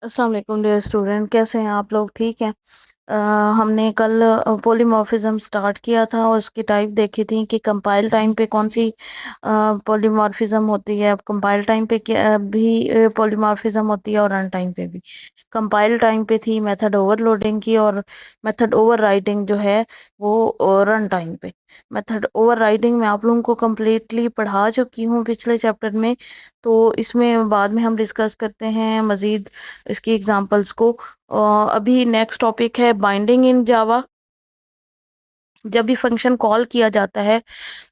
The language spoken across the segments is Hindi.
अस्सलाम वालेकुम डियर स्टूडेंट, कैसे हैं आप लोग? ठीक हैं। हमने कल पॉलीमॉर्फिज्म स्टार्ट किया था और उसकी टाइप देखी थी कि कंपाइल टाइम पे कौन सी पॉलीमॉर्फिज्म होती है। अब कंपाइल टाइम पे क्या भी पॉलीमॉर्फिज्म होती है और रन टाइम पे भी। कंपाइल टाइम पे थी मेथड ओवरलोडिंग की, और मेथड ओवरराइडिंग जो है वो रन टाइम पे। मेथड ओवरराइडिंग मैं आप लोगों को कम्प्लीटली पढ़ा चुकी हूँ पिछले चैप्टर में, तो इसमें बाद में हम डिस्कस करते हैं मज़ीद इसकी एग्जांपल्स को। अभी नेक्स्ट टॉपिक है बाइंडिंग इन जावा। जब भी फंक्शन कॉल किया जाता है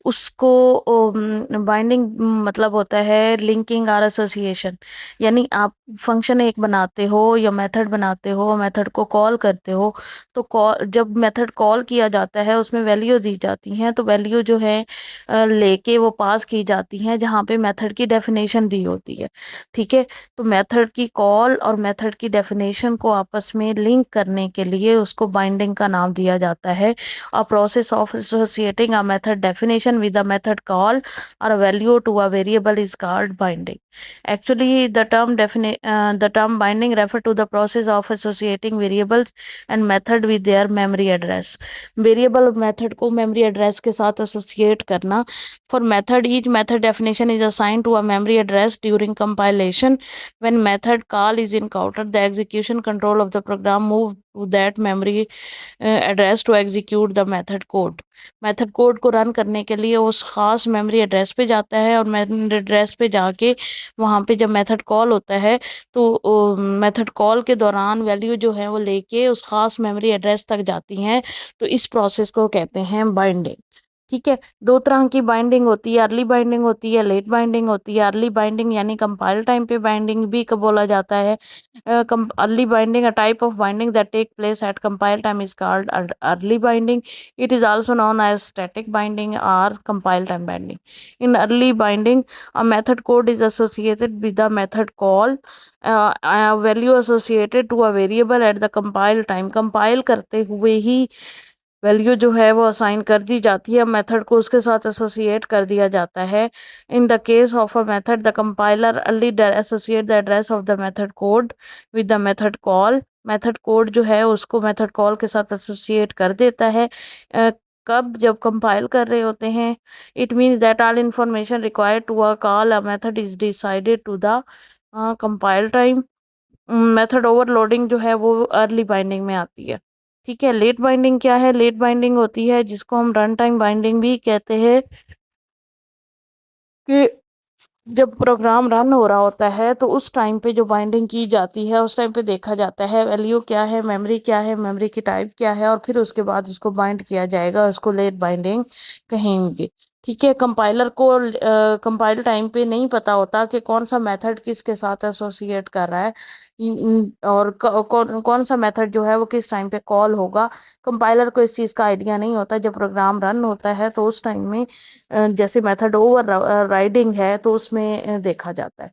उसको बाइंडिंग मतलब होता है लिंकिंग और एसोसिएशन। यानी आप फंक्शन एक बनाते हो या मेथड बनाते हो, मेथड को कॉल करते हो, तो कॉल जब मेथड कॉल किया जाता है उसमें वैल्यू दी जाती हैं, तो वैल्यू जो है लेके वो पास की जाती हैं जहाँ पे मेथड की डेफिनेशन दी होती है। ठीक है। तो मेथड की कॉल और मेथड की डेफिनेशन को आपस में लिंक करने के लिए उसको बाइंडिंग का नाम दिया जाता है। A process of associating a method definition with a method call or a value to a variable is called binding. Actually, the term binding refer to the process of associating variables and method with their memory address. Variable और method को memory address के साथ associate करना. For method, each method definition is assigned to a memory address during compilation. When method call is encountered, the execution control of the program move to that memory address to execute the method code. Method code को रन करने के लिए उस खास मेमोरी एड्रेस पे जाता है, और मेमोरी एड्रेस पे जाके वहाँ पे जब मेथड कॉल होता है तो मेथड कॉल के दौरान वैल्यू जो है वो लेके उस खास मेमोरी एड्रेस तक जाती हैं। तो इस प्रोसेस को कहते हैं बाइंडिंग। ठीक है। दो तरह की बाइंडिंग होती है, अर्ली बाइंडिंग होती है, लेट बाइंडिंग होती है। अर्ली बाइंडिंग यानी कंपाइल टाइम पे बाइंडिंग भी बोला जाता है। early binding, a type of binding that take place at compile time, is called early binding. It is also known as static binding or compile time binding. In early binding, a method code is associated with the method call, a value associated to a variable at the compile time. compile करते हुए ही वैल्यू जो है वो असाइन कर दी जाती है, मेथड को उसके साथ एसोसिएट कर दिया जाता है। In the case of a method, the compiler early associate the address of the method code with the method call. Method code जो है उसको मेथड कॉल के साथ एसोसिएट कर देता है। कब? जब कंपाइल कर रहे होते हैं। It means that all information required to a call a method is decided to the compile time. Method overloading जो है वो अर्ली बाइंडिंग में आती है। ठीक है। लेट बाइंडिंग क्या है? लेट बाइंडिंग होती है जिसको हम रन टाइम बाइंडिंग भी कहते हैं, कि जब प्रोग्राम रन हो रहा होता है तो उस टाइम पे जो बाइंडिंग की जाती है उस टाइम पे देखा जाता है वैल्यू क्या है, मेमोरी क्या है, मेमोरी की टाइप क्या है, और फिर उसके बाद उसको बाइंड किया जाएगा। उसको लेट बाइंडिंग कहेंगे। ठीक है। कंपाइलर को कंपाइल टाइम पे नहीं पता होता कि कौन सा मेथड किसके साथ एसोसिएट कर रहा है, और कौन सा मेथड जो है वो किस टाइम पे कॉल होगा। कंपाइलर को इस चीज़ का आइडिया नहीं होता। जब प्रोग्राम रन होता है तो उस टाइम में जैसे मेथड ओवर राइडिंग है तो उसमें देखा जाता है।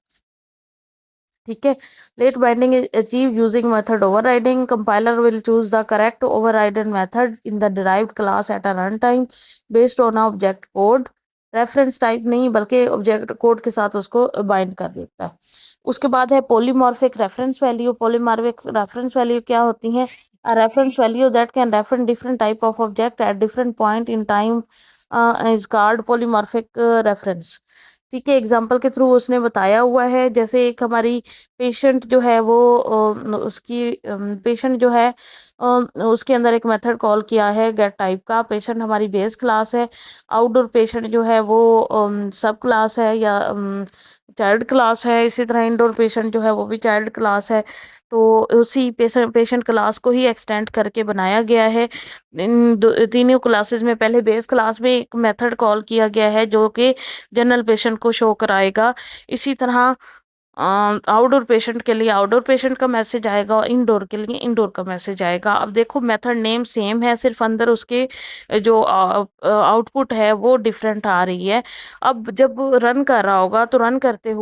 ठीक है। Late binding is achieved using method overriding. Compiler will choose the correct overridden method in the derived class at a runtime based on a object code. Reference type नहीं बल्कि ऑब्जेक्ट कोड के साथ उसको बाइंड कर देता है। उसके बाद है polymorphic reference value. Polymorphic reference value क्या होती है? A reference value that can reference different type of object at different point in time is called polymorphic reference। ठीक है। एग्जाम्पल के थ्रू उसने बताया हुआ है। जैसे एक हमारी पेशेंट जो है वो उसकी पेशेंट जो है उसके अंदर एक मेथड कॉल किया है गेट टाइप का। पेशेंट हमारी बेस क्लास है। आउटडोर पेशेंट जो है वो सब क्लास है या चाइल्ड क्लास है। इसी तरह इंडोर पेशेंट जो है वो भी चाइल्ड क्लास है। तो उसी पेशेंट क्लास को ही एक्सटेंड करके बनाया गया है। इन तीनों क्लासेस में पहले बेस क्लास में एक मेथड कॉल किया गया है जो कि जनरल पेशेंट को शो कराएगा। इसी तरह आउटडोर पेशेंट के लिए आउटडोर पेशेंट का मैसेज आएगा और इनडोर के लिए इनडोर का मैसेज आएगा। अब देखो मेथड नेम सेम है, सिर्फ अंदर उसके जो आउटपुट है वो डिफरेंट आ रही है। अब जब रन कर रहा होगा तो रन करते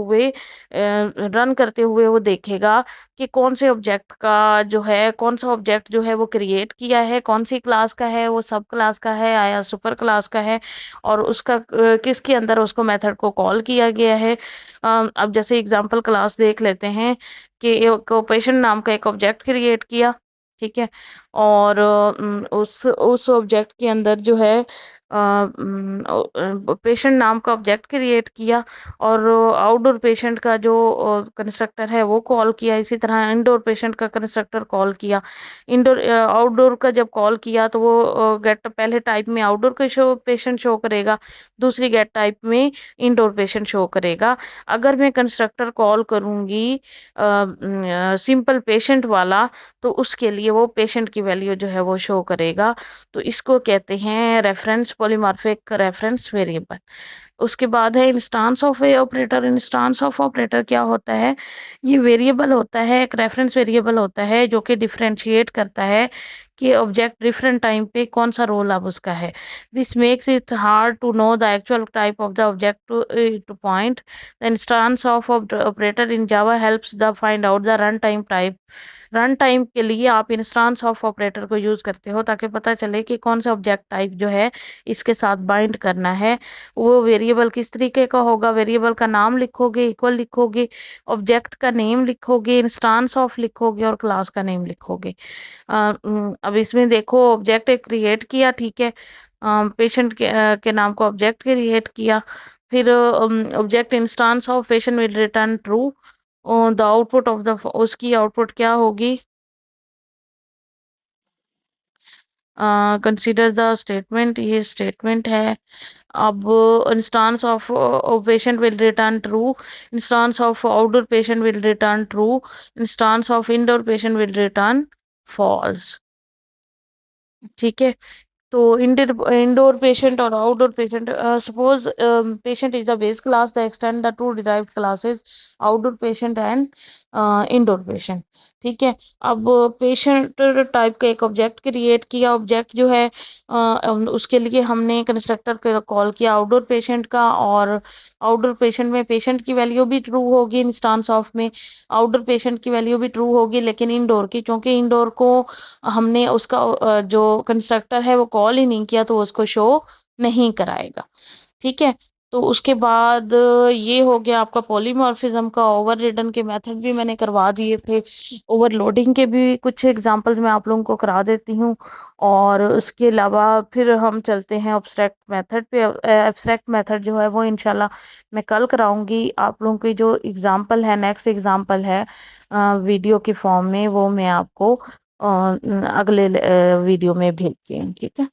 हुए वो देखेगा कि कौन से ऑब्जेक्ट का जो है कौन सा ऑब्जेक्ट जो है वो क्रिएट किया है, कौन सी क्लास का है, वो सब क्लास का है या सुपर क्लास का है, और उसका किसके अंदर उसको मेथड को कॉल किया गया है। अब जैसे एग्जांपल क्लास देख लेते हैं कि एक पेशेंट नाम का एक ऑब्जेक्ट क्रिएट किया, ठीक है। और उस ऑब्जेक्ट के अंदर जो है पेशेंट नाम का ऑब्जेक्ट क्रिएट किया और आउटडोर पेशेंट का जो कंस्ट्रक्टर है वो कॉल किया। इसी तरह इंडोर पेशेंट का कंस्ट्रक्टर कॉल किया। इंडोर आउटडोर का जब कॉल किया तो वो गेट पहले टाइप में आउटडोर का शो पेशेंट शो करेगा, दूसरी गेट टाइप में इंडोर पेशेंट शो करेगा। अगर मैं कंस्ट्रक्टर कॉल करूंगी सिंपल पेशेंट वाला तो उसके लिए वो पेशेंट की वैल्यू जो है वो शो करेगा। तो इसको कहते हैं रेफरेंस पॉलीमॉर्फिक रेफरेंस वेरिएबल। उसके बाद है instance of A operator. Instance of operator क्या होता है? ये वेरिएबल होता है, एक रेफरेंस वेरिएबल होता है जो कि डिफरेंशिएट करता है कि ऑब्जेक्ट डिफरेंट टाइम पे कौन सा रोल अब उसका है। This makes it hard to know the actual type of the object to point. The instance of operator in Java helps the find out the run time type. Run time के लिए आप इंस्टांस ऑफ ऑपरेटर को यूज करते हो ताकि पता चले कि कौन सा ऑब्जेक्ट टाइप जो है इसके साथ बाइंड करना है। वो वेरिएबल किस तरीके का होगा? वेरिएबल का नाम लिखोगे, इक्वल लिखोगे, ऑब्जेक्ट का नेम लिखोगे, इंस्टांस ऑफ लिखोगे और क्लास का नेम लिखोगे। अब इसमें देखो ऑब्जेक्ट एक क्रिएट किया, ठीक है। पेशेंट के नाम को ऑब्जेक्ट क्रिएट किया। फिर object instance of patient will return true. The output of the उसकी आउटपुट क्या होगी? कंसीडर द स्टेटमेंट, ये स्टेटमेंट है। अब instance of patient will return true, instance of outdoor patient will return true, instance of indoor patient will return false, ठीक है। तो इंडोर पेशेंट और outdoor patient, suppose patient is the base class, the extend the two derived classes outdoor patient and indoor patient, ठीक है। अब पेशेंट टाइप का एक ऑब्जेक्ट क्रिएट किया। ऑब्जेक्ट जो है उसके लिए हमने कंस्ट्रक्टर कॉल किया आउटडोर पेशेंट का, और आउटडोर पेशेंट में पेशेंट की वैल्यू भी ट्रू होगी इंस्टांस ऑफ में, आउटडोर पेशेंट की वैल्यू भी ट्रू होगी, लेकिन इंडोर की, क्योंकि इंडोर को हमने उसका जो कंस्ट्रक्टर है वो कॉल ही नहीं किया तो उसको शो नहीं कराएगा, ठीक है। तो उसके बाद ये हो गया आपका पॉलीमॉर्फिज्म का। ओवर रिडन के मेथड भी मैंने करवा दिए थे, ओवरलोडिंग के भी कुछ एग्जांपल्स मैं आप लोगों को करा देती हूँ। और उसके अलावा फिर हम चलते हैं एब्स्ट्रैक्ट मेथड पे। एब्स्ट्रैक्ट मेथड जो है वो इंशाल्लाह मैं कल कराऊंगी। आप लोगों की जो एग्जांपल है, नेक्स्ट एग्जांपल है वीडियो के फॉर्म में, वो मैं आपको अगले वीडियो में भेजती हूँ, ठीक है।